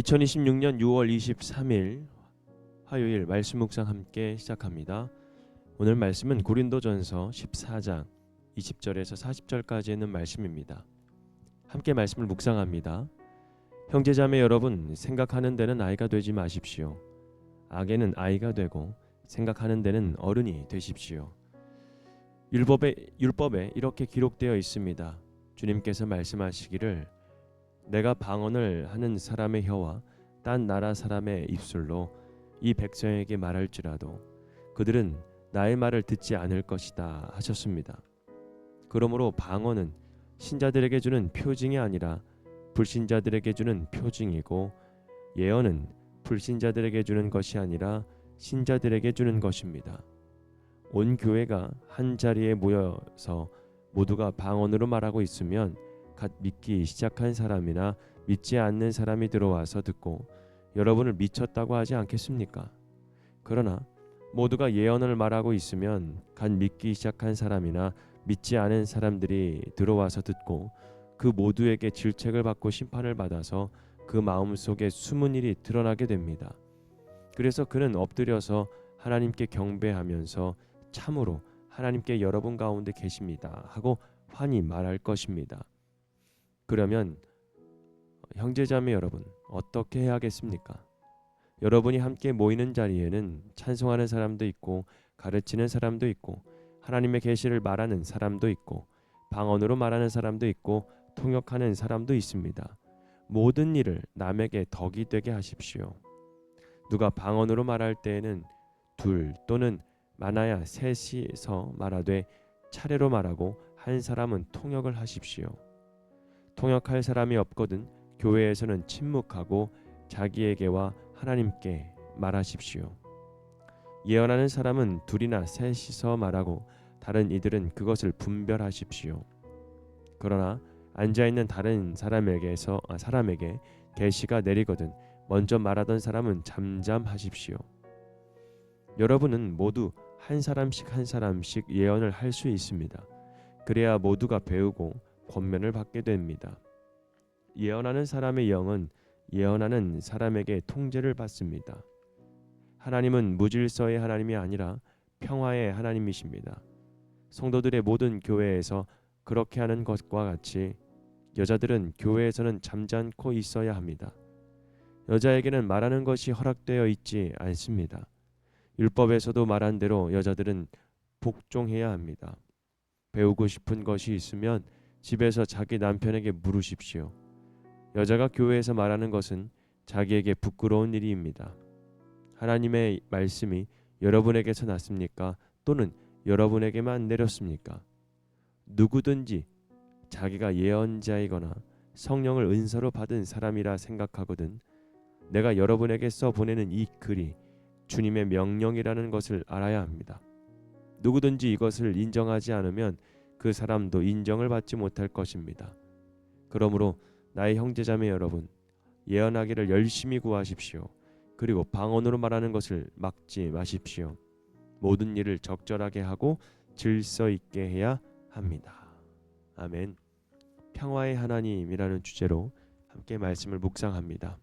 2026년 6월 23일 화요일 말씀 묵상 함께 시작합니다. 오늘 말씀은 고린도전서 14장 20절에서 40절까지 있는 말씀입니다. 함께 말씀을 묵상합니다. 형제자매 여러분, 생각하는 데는 아이가 되지 마십시오. 악에는 아이가 되고 생각하는 데는 어른이 되십시오. 율법에 이렇게 기록되어 있습니다. 주님께서 말씀하시기를 내가 방언을 하는 사람의 혀와 딴 나라 사람의 입술로 이 백성에게 말할지라도 그들은 나의 말을 듣지 않을 것이다 하셨습니다. 그러므로 방언은 신자들에게 주는 표징이 아니라 불신자들에게 주는 표징이고, 예언은 불신자들에게 주는 것이 아니라 신자들에게 주는 것입니다. 온 교회가 한 자리에 모여서 모두가 방언으로 말하고 있으면 갓 믿기 시작한 사람이나 믿지 않는 사람이 들어와서 듣고 여러분을 미쳤다고 하지 않겠습니까? 그러나 모두가 예언을 말하고 있으면 갓 믿기 시작한 사람이나 믿지 않은 사람들이 들어와서 듣고 그 모두에게 질책을 받고 심판을 받아서 그 마음속에 숨은 일이 드러나게 됩니다. 그래서 그는 엎드려서 하나님께 경배하면서 참으로 하나님께 여러분 가운데 계십니다 하고 환히 말할 것입니다. 그러면 형제자매 여러분, 어떻게 해야겠습니까? 여러분이 함께 모이는 자리에는 찬송하는 사람도 있고 가르치는 사람도 있고 하나님의 계시를 말하는 사람도 있고 방언으로 말하는 사람도 있고 통역하는 사람도 있습니다. 모든 일을 남에게 덕이 되게 하십시오. 누가 방언으로 말할 때에는 둘 또는 많아야 셋이서 말하되 차례로 말하고 한 사람은 통역을 하십시오. 통역할 사람이 없거든 교회에서는 침묵하고 자기에게와 하나님께 말하십시오. 예언하는 사람은 둘이나 셋이서 말하고 다른 이들은 그것을 분별하십시오. 그러나 앉아있는 다른 사람에게 계시가 내리거든 먼저 말하던 사람은 잠잠하십시오. 여러분은 모두 한 사람씩 예언을 할 수 있습니다. 그래야 모두가 배우고 권면을 받게 됩니다. 예언하는 사람의 영은 예언하는 사람에게 통제를 받습니다. 하나님은 무질서의 하나님이 아니라 평화의 하나님이십니다. 성도들의 모든 교회에서 그렇게 하는 것과 같이 여자들은 교회에서는 잠잠고 있어야 합니다. 여자에게는 말하는 것이 허락되어 있지 않습니다. 율법에서도 말한 대로 여자들은 복종해야 합니다. 배우고 싶은 것이 있으면 집에서 자기 남편에게 물으십시오. 여자가 교회에서 말하는 것은 자기에게 부끄러운 일입니다. 하나님의 말씀이 여러분에게서 났습니까? 또는 여러분에게만 내렸습니까? 누구든지 자기가 예언자이거나 성령을 은사로 받은 사람이라 생각하거든 내가 여러분에게 써보내는 이 글이 주님의 명령이라는 것을 알아야 합니다. 누구든지 이것을 인정하지 않으면 그 사람도 인정을 받지 못할 것입니다. 그러므로 나의 형제자매 여러분, 예언하기를 열심히 구하십시오. 그리고 방언으로 말하는 것을 막지 마십시오. 모든 일을 적절하게 하고 질서 있게 해야 합니다. 아멘. 평화의 하나님이라는 주제로 함께 말씀을 묵상합니다.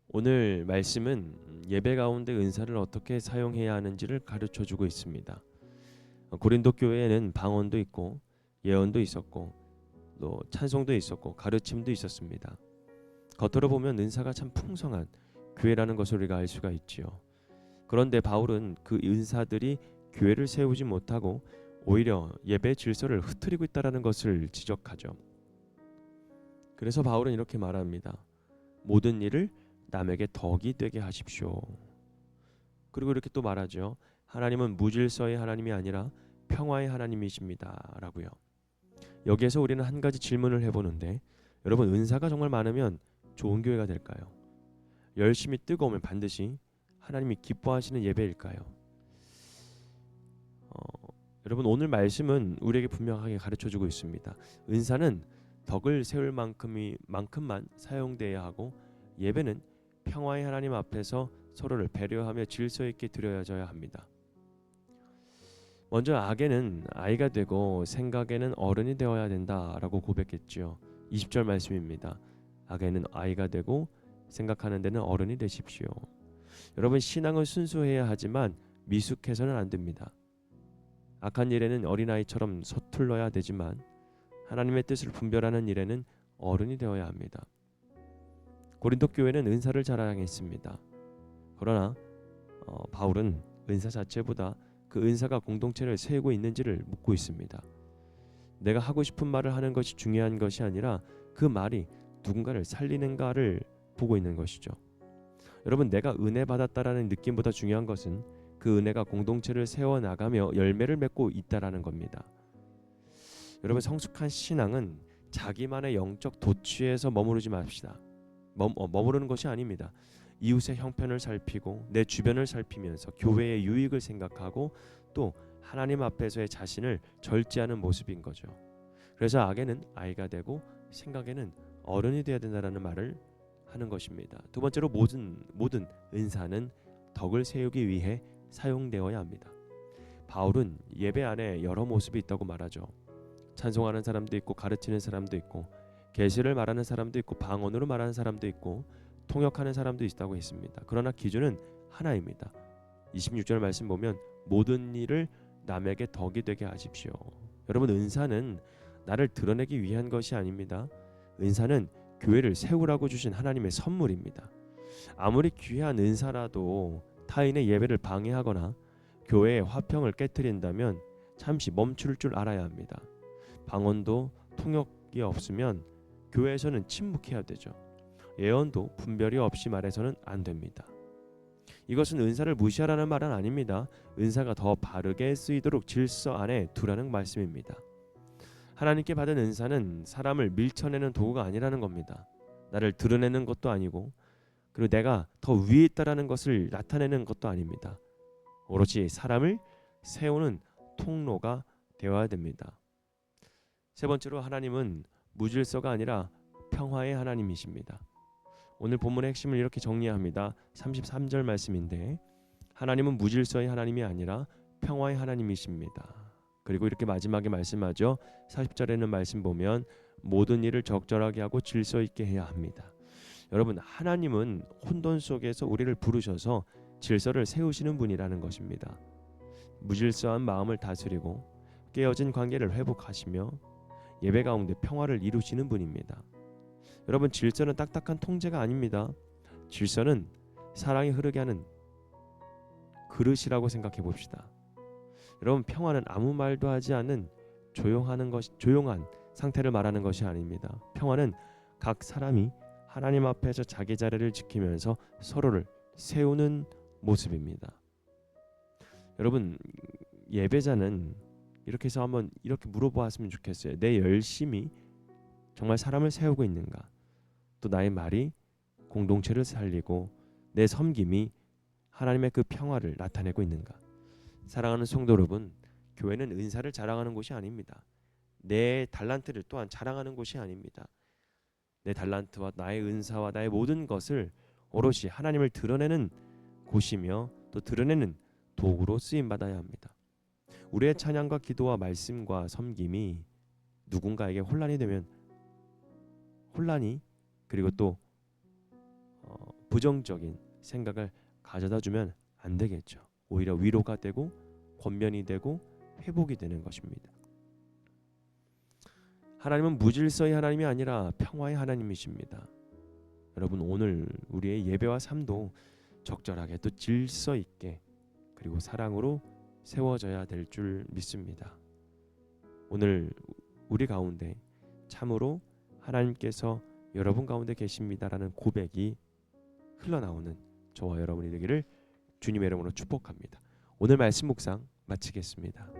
오늘 말씀은 예배 가운데 은사를 어떻게 사용해야 하는지를 가르쳐주고 있습니다. 고린도 교회에는 방언도 있고 예언도 있었고 또 찬송도 있었고 가르침도 있었습니다. 겉으로 보면 은사가 참 풍성한 교회라는 것을 우리가 알 수가 있지요. 그런데 바울은 그 은사들이 교회를 세우지 못하고 오히려 예배 질서를 흐트리고 있다는 것을 지적하죠. 그래서 바울은 이렇게 말합니다. 모든 일을 남에게 덕이 되게 하십시오. 그리고 이렇게 또 말하죠. 하나님은 무질서의 하나님이 아니라 평화의 하나님이십니다 라고요. 여기에서 우리는 한 가지 질문을 해보는데, 여러분, 은사가 정말 많으면 좋은 교회가 될까요? 열심히 뜨거우면 반드시 하나님이 기뻐하시는 예배일까요? 여러분, 오늘 말씀은 우리에게 분명하게 가르쳐주고 있습니다. 은사는 덕을 세울 만큼만 사용돼야 하고, 예배는 평화의 하나님 앞에서 서로를 배려하며 질서 있게 드려져야 합니다. 먼저 악에는 아이가 되고 생각에는 어른이 되어야 된다라고 고백했죠. 20절 말씀입니다. 악에는 아이가 되고 생각하는 데는 어른이 되십시오. 여러분, 신앙은 순수해야 하지만 미숙해서는 안 됩니다. 악한 일에는 어린아이처럼 서툴러야 되지만 하나님의 뜻을 분별하는 일에는 어른이 되어야 합니다. 고린도 교회는 은사를 자랑했습니다. 그러나 바울은 은사 자체보다 그 은사가 공동체를 세우고 있는지를 묻고 있습니다. 내가 하고 싶은 말을 하는 것이 중요한 것이 아니라 그 말이 누군가를 살리는가를 보고 있는 것이죠. 여러분, 내가 은혜 받았다라는 느낌보다 중요한 것은 그 은혜가 공동체를 세워나가며 열매를 맺고 있다라는 겁니다. 여러분, 성숙한 신앙은 자기만의 영적 도취에서 머무르지 맙시다. 머무르는 것이 아닙니다. 이웃의 형편을 살피고 내 주변을 살피면서 교회의 유익을 생각하고 또 하나님 앞에서의 자신을 절제하는 모습인 거죠. 그래서 악에는 아이가 되고 생각에는 어른이 되어야 된다는 말을 하는 것입니다. 두 번째로 모든 은사는 덕을 세우기 위해 사용되어야 합니다. 바울은 예배 안에 여러 모습이 있다고 말하죠. 찬송하는 사람도 있고 가르치는 사람도 있고 계시를 말하는 사람도 있고 방언으로 말하는 사람도 있고 통역하는 사람도 있다고 했습니다. 그러나 기준은 하나입니다. 26절 말씀 보면 모든 일을 남에게 덕이 되게 하십시오. 여러분, 은사는 나를 드러내기 위한 것이 아닙니다. 은사는 교회를 세우라고 주신 하나님의 선물입니다. 아무리 귀한 은사라도 타인의 예배를 방해하거나 교회의 화평을 깨트린다면 잠시 멈출 줄 알아야 합니다. 방언도 통역이 없으면 교회에서는 침묵해야 되죠. 예언도 분별이 없이 말해서는 안 됩니다. 이것은 은사를 무시하라는 말은 아닙니다. 은사가 더 바르게 쓰이도록 질서 안에 두라는 말씀입니다. 하나님께 받은 은사는 사람을 밀쳐내는 도구가 아니라는 겁니다. 나를 드러내는 것도 아니고 그리고 내가 더 위에 있다라는 것을 나타내는 것도 아닙니다. 오로지 사람을 세우는 통로가 되어야 됩니다. 세 번째로, 하나님은 무질서가 아니라 평화의 하나님이십니다. 오늘 본문의 핵심을 이렇게 정리합니다. 33절 말씀인데 하나님은 무질서의 하나님이 아니라 평화의 하나님이십니다. 그리고 이렇게 마지막에 말씀하죠. 40절에는 말씀 보면 모든 일을 적절하게 하고 질서 있게 해야 합니다. 여러분, 하나님은 혼돈 속에서 우리를 부르셔서 질서를 세우시는 분이라는 것입니다. 무질서한 마음을 다스리고 깨어진 관계를 회복하시며 예배 가운데 평화를 이루시는 분입니다. 여러분, 질서는 딱딱한 통제가 아닙니다. 질서는 사랑이 흐르게 하는 그릇이라고 생각해 봅시다. 여러분, 평화는 아무 말도 하지 않는 조용한 상태를 말하는 것이 아닙니다. 평화는 각 사람이 하나님 앞에서 자기 자리를 지키면서 서로를 세우는 모습입니다. 여러분, 예배자는 이렇게 해서 한번 이렇게 물어보았으면 좋겠어요. 내 열심이 정말 사람을 세우고 있는가? 또 나의 말이 공동체를 살리고 내 섬김이 하나님의 그 평화를 나타내고 있는가? 사랑하는 성도 여러분, 교회는 은사를 자랑하는 곳이 아닙니다. 내 달란트를 또한 자랑하는 곳이 아닙니다. 내 달란트와 나의 은사와 나의 모든 것을 오롯이 하나님을 드러내는 곳이며 또 드러내는 도구로 쓰임 받아야 합니다. 우리의 찬양과 기도와 말씀과 섬김이 누군가에게 혼란이 되면 혼란이 그리고 또 부정적인 생각을 가져다 주면 안 되겠죠. 오히려 위로가 되고 권면이 되고 회복이 되는 것입니다. 하나님은 무질서의 하나님이 아니라 평화의 하나님이십니다. 여러분, 오늘 우리의 예배와 삶도 적절하게 또 질서 있게 그리고 사랑으로 세워져야 될 줄 믿습니다. 오늘 우리 가운데 참으로 하나님께서 여러분 가운데 계십니다라는 고백이 흘러나오는 저와 여러분이 되기를 주님의 이름으로 축복합니다. 오늘 말씀 묵상 마치겠습니다.